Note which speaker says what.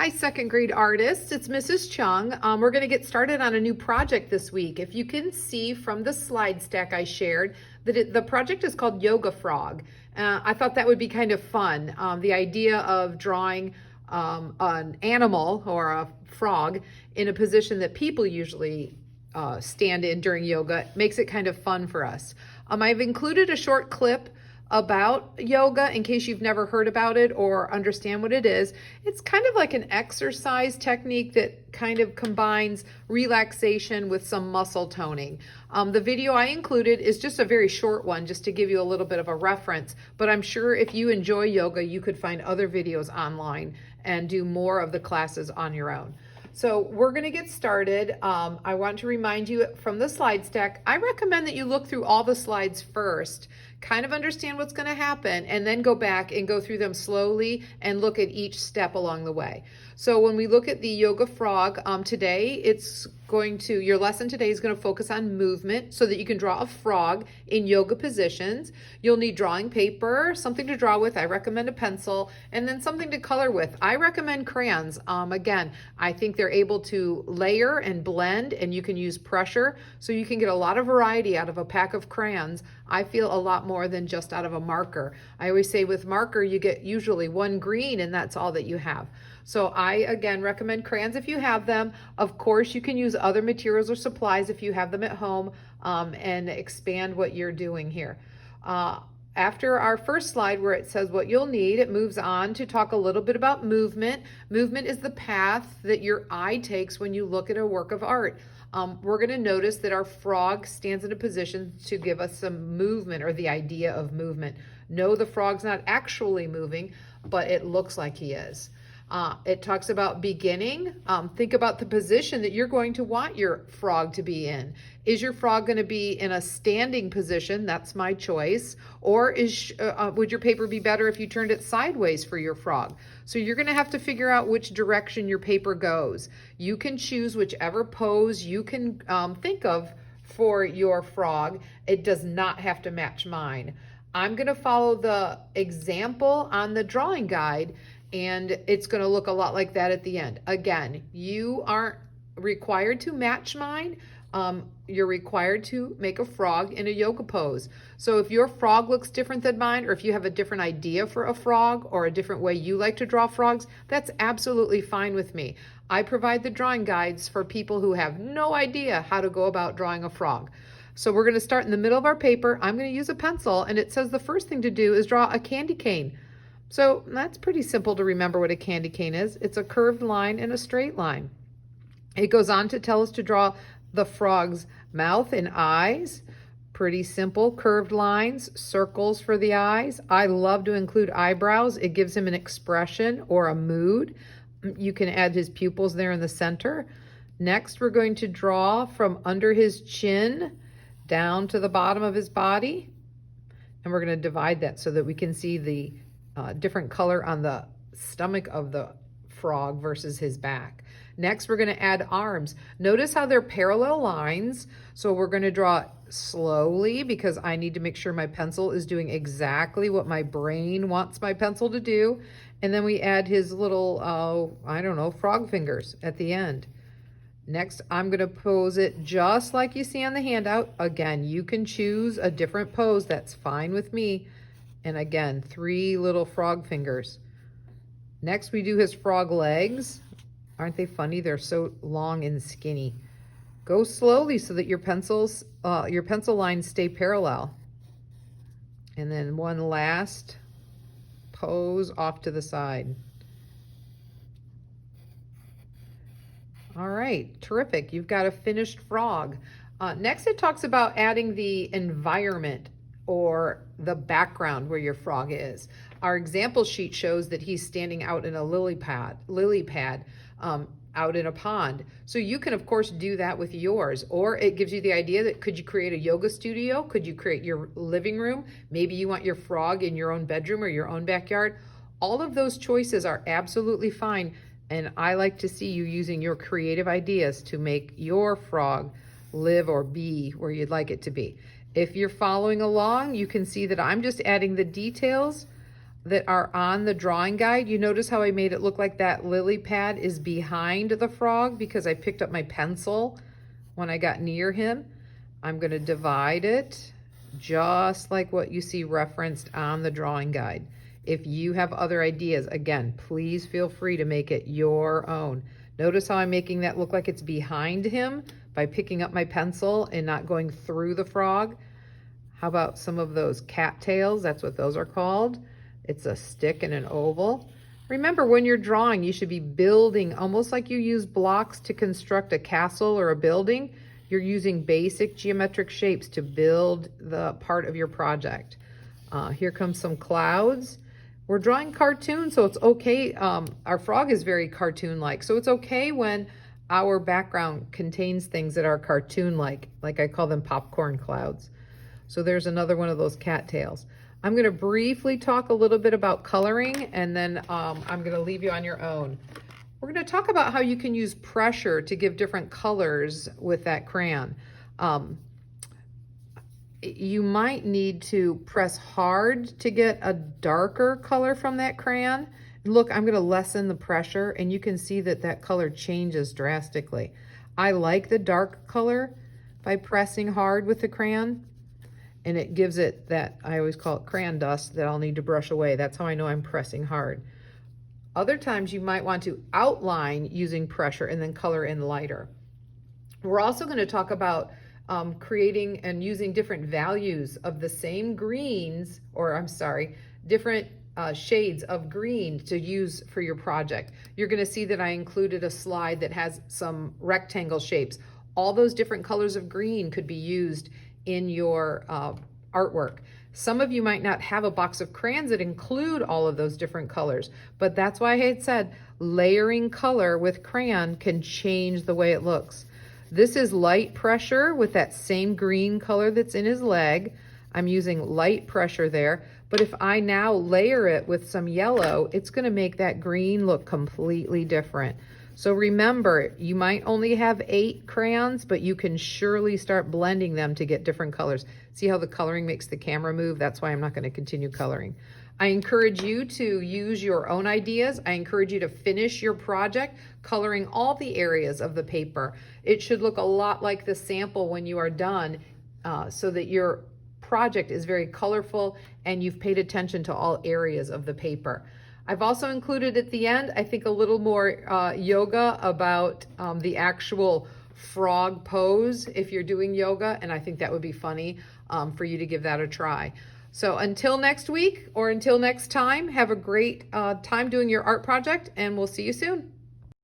Speaker 1: Hi, second grade artists. It's Mrs. Chung. We're going to get started on a new project this week. If you can see from the slide stack I shared that the project is called Yoga Frog. I thought that would be kind of fun. The idea of drawing an animal or a frog in a position that people usually stand in during yoga makes it kind of fun for us. I've included a short clip about yoga in case you've never heard about it or understand what it is. It's kind of like an exercise technique that kind of combines relaxation with some muscle toning. The video I included is just a very short one just to give you a little bit of a reference, but I'm sure if you enjoy yoga, you could find other videos online and do more of the classes on your own. So we're going to get started. I want to remind you from the slide stack, I recommend that you look through all the slides first, kind of understand what's going to happen, and then go back and go through them slowly and look at each step along the way. So when we look at the Yoga Frog today, your lesson today is going to focus on movement so that you can draw a frog in yoga positions. You'll need drawing paper, something to draw with. I recommend a pencil, and then something to color with. I recommend crayons. Again, I think they're able to layer and blend, and you can use pressure, so you can get a lot of variety out of a pack of crayons. I feel a lot more than just out of a marker. I always say with marker, you get usually one green, and that's all that you have. So I, again, recommend crayons if you have them. Of course, you can use other materials or supplies if you have them at home and expand what you're doing here. After our first slide where it says what you'll need, it moves on to talk a little bit about movement. Movement is the path that your eye takes when you look at a work of art. We're going to notice that our frog stands in a position to give us some movement or the idea of movement. No, the frog's not actually moving, but it looks like he is. It talks about beginning. Think about the position that you're going to want your frog to be in. Is your frog going to be in a standing position? That's my choice. Or would your paper be better if you turned it sideways for your frog? So you're going to have to figure out which direction your paper goes. You can choose whichever pose you can think of for your frog. It does not have to match mine. I'm going to follow the example on the drawing guide, and it's going to look a lot like that at the end. Again, you aren't required to match mine. You're required to make a frog in a yoga pose. So if your frog looks different than mine, or if you have a different idea for a frog or a different way you like to draw frogs, that's absolutely fine with me. I provide the drawing guides for people who have no idea how to go about drawing a frog. So we're going to start in the middle of our paper. I'm going to use a pencil, and it says the first thing to do is draw a candy cane. So that's pretty simple to remember what a candy cane is. It's a curved line and a straight line. It goes on to tell us to draw the frog's mouth and eyes. Pretty simple, curved lines, circles for the eyes. I love to include eyebrows. It gives him an expression or a mood. You can add his pupils there in the center. Next, we're going to draw from under his chin down to the bottom of his body. And we're going to divide that so that we can see the different color on the stomach of the frog versus his back. Next, we're going to add arms. Notice how they're parallel lines. So we're going to draw slowly because I need to make sure my pencil is doing exactly what my brain wants my pencil to do. And then we add his little, frog fingers at the end. Next, I'm going to pose it just like you see on the handout. Again, you can choose a different pose. That's fine with me. And again, 3 little frog fingers. Next, we do his frog legs. Aren't they funny? They're so long and skinny. Go slowly so that your pencil lines stay parallel. And then one last pose off to the side. All right, terrific. You've got a finished frog. Next, it talks about adding the environment or the background where your frog is. Our example sheet shows that he's standing out in a lily pad out in a pond. So you can, of course, do that with yours. Or it gives you the idea that could you create a yoga studio? Could you create your living room? Maybe you want your frog in your own bedroom or your own backyard. All of those choices are absolutely fine. And I like to see you using your creative ideas to make your frog live or be where you'd like it to be. If you're following along, you can see that I'm just adding the details that are on the drawing guide, you notice how I made it look like that lily pad is behind the frog because I picked up my pencil when I got near him. I'm going to divide it just like what you see referenced on the drawing guide. If you have other ideas, again, please feel free to make it your own. Notice how I'm making that look like it's behind him by picking up my pencil and not going through the frog. How about some of those cattails? That's what those are called. It's a stick and an oval. Remember, when you're drawing, you should be building almost like you use blocks to construct a castle or a building. You're using basic geometric shapes to build the part of your project. Here comes some clouds. We're drawing cartoons, so it's okay. Our frog is very cartoon-like, so it's okay when our background contains things that are cartoon-like I call them popcorn clouds. So there's another one of those cattails. I'm going to briefly talk a little bit about coloring, and then I'm going to leave you on your own. We're going to talk about how you can use pressure to give different colors with that crayon. You might need to press hard to get a darker color from that crayon. Look, I'm going to lessen the pressure, and you can see that that color changes drastically. I like the dark color by pressing hard with the crayon, and it gives it that, I always call it crayon dust, that I'll need to brush away. That's how I know I'm pressing hard. Other times you might want to outline using pressure and then color in lighter. We're also going to talk about creating and using different values of the same greens, or I'm sorry, different shades of green to use for your project. You're going to see that I included a slide that has some rectangle shapes. All those different colors of green could be used in your artwork. Some of you might not have a box of crayons that include all of those different colors, but that's why I had said layering color with crayon can change the way it looks. This is light pressure with that same green color that's in his leg. I'm using light pressure there, but if I now layer it with some yellow, it's going to make that green look completely different. So remember, you might only have 8 crayons, but you can surely start blending them to get different colors. See how the coloring makes the camera move? That's why I'm not going to continue coloring. I encourage you to use your own ideas. I encourage you to finish your project coloring all the areas of the paper. It should look a lot like the sample when you are done, so that your project is very colorful and you've paid attention to all areas of the paper. I've also included at the end, I think, a little more yoga about the actual frog pose if you're doing yoga, and I think that would be funny for you to give that a try. So until next week or until next time, have a great time doing your art project, and we'll see you soon.